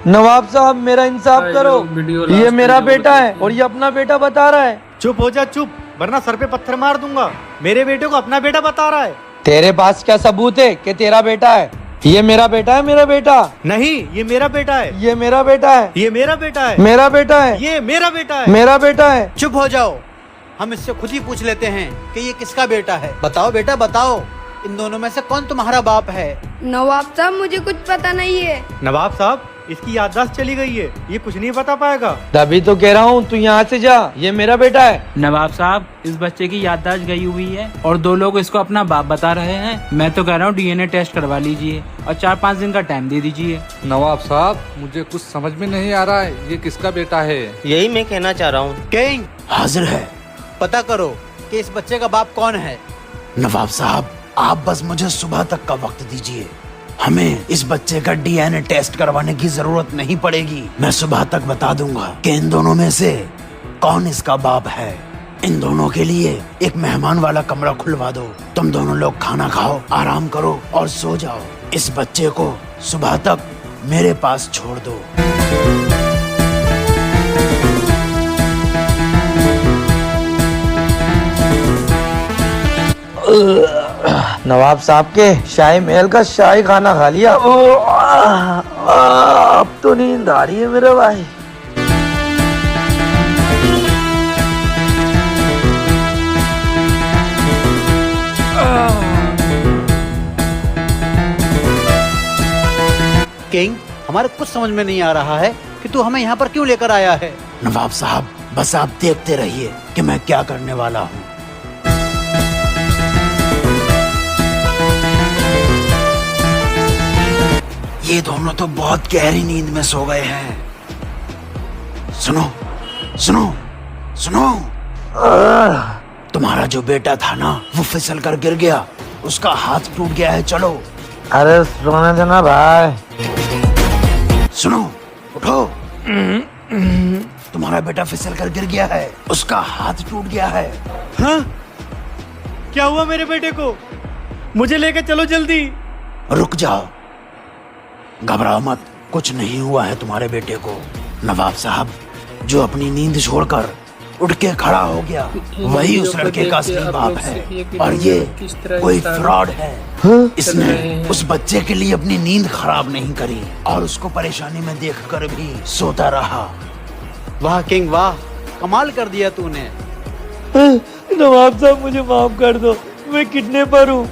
नवाब साहब मेरा इंसाफ करो, ये मेरा बेटा है और ये अपना बेटा बता रहा है। चुप हो जा चुप, वरना सर पे पत्थर मार दूंगा। मेरे बेटे को अपना बेटा बता रहा है। तेरे पास क्या सबूत है कि तेरा बेटा है? ये मेरा बेटा है, मेरा बेटा नहीं, ये मेरा बेटा है। ये मेरा बेटा है, ये मेरा बेटा है। मेरा बेटा है, ये मेरा बेटा है। मेरा बेटा है। चुप हो जाओ, हम इससे खुद ही पूछ लेते हैं कि ये किसका बेटा है। बताओ बेटा बताओ, इन दोनों में से कौन तुम्हारा बाप है? नवाब साहब मुझे कुछ पता नहीं है। नवाब साहब इसकी याददाश्त चली गई है, ये कुछ नहीं बता पाएगा। तभी तो कह रहा हूँ तू यहाँ से जा, ये मेरा बेटा है। नवाब साहब इस बच्चे की याददाश्त गई हुई है और 2 लोग इसको अपना बाप बता रहे हैं। मैं तो कह रहा हूँ DNA टेस्ट करवा लीजिए और 4-5 दिन का टाइम दे दीजिए। नवाब साहब मुझे कुछ समझ में नहीं आ रहा है, ये किसका बेटा है? यही मैं कहना चाह रहा हूँ। किंग हाजिर है, पता करो कि इस बच्चे का बाप कौन है। नवाब साहब आप बस मुझे सुबह तक का वक्त दीजिए, हमें इस बच्चे का DNA टेस्ट करवाने की जरूरत नहीं पड़ेगी। मैं सुबह तक बता दूंगा कि इन दोनों में से कौन इसका बाप है। इन दोनों के लिए एक मेहमान वाला कमरा खुलवा दो। तुम दोनों लोग खाना खाओ, आराम करो और सो जाओ। इस बच्चे को सुबह तक मेरे पास छोड़ दो। नवाब साहब के शाही महल का शाही खाना खा लिया। अब तो नींद आ रही है मेरे भाई। किंग हमारे कुछ समझ में नहीं आ रहा है कि तू हमें यहाँ पर क्यों लेकर आया है। नवाब साहब बस आप देखते रहिए कि मैं क्या करने वाला हूँ। ये दोनों तो बहुत गहरी नींद में सो गए हैं। सुनो सुनो सुनो, तुम्हारा जो बेटा था ना वो फिसल कर गिर गया, उसका हाथ टूट गया है। चलो। अरे सोने देना भाई। सुनो उठो, तुम्हारा बेटा फिसल कर गिर गया है, उसका हाथ टूट गया है। हाँ? क्या हुआ मेरे बेटे को? मुझे लेकर चलो जल्दी। रुक जाओ, घबराओ मत, कुछ नहीं हुआ है तुम्हारे बेटे को। नवाब साहब जो अपनी नींद छोड़कर उठ के खड़ा हो गया वही उस लड़के का असली बाप है और ये कोई फ्रॉड है। इसने उस बच्चे के लिए अपनी नींद खराब नहीं करी और उसको परेशानी में देखकर भी सोता रहा। वाह किंग वाह, कमाल कर दिया तूने। नवाब साहब मुझे माफ कर दो, मैं किडनैपर हूँ।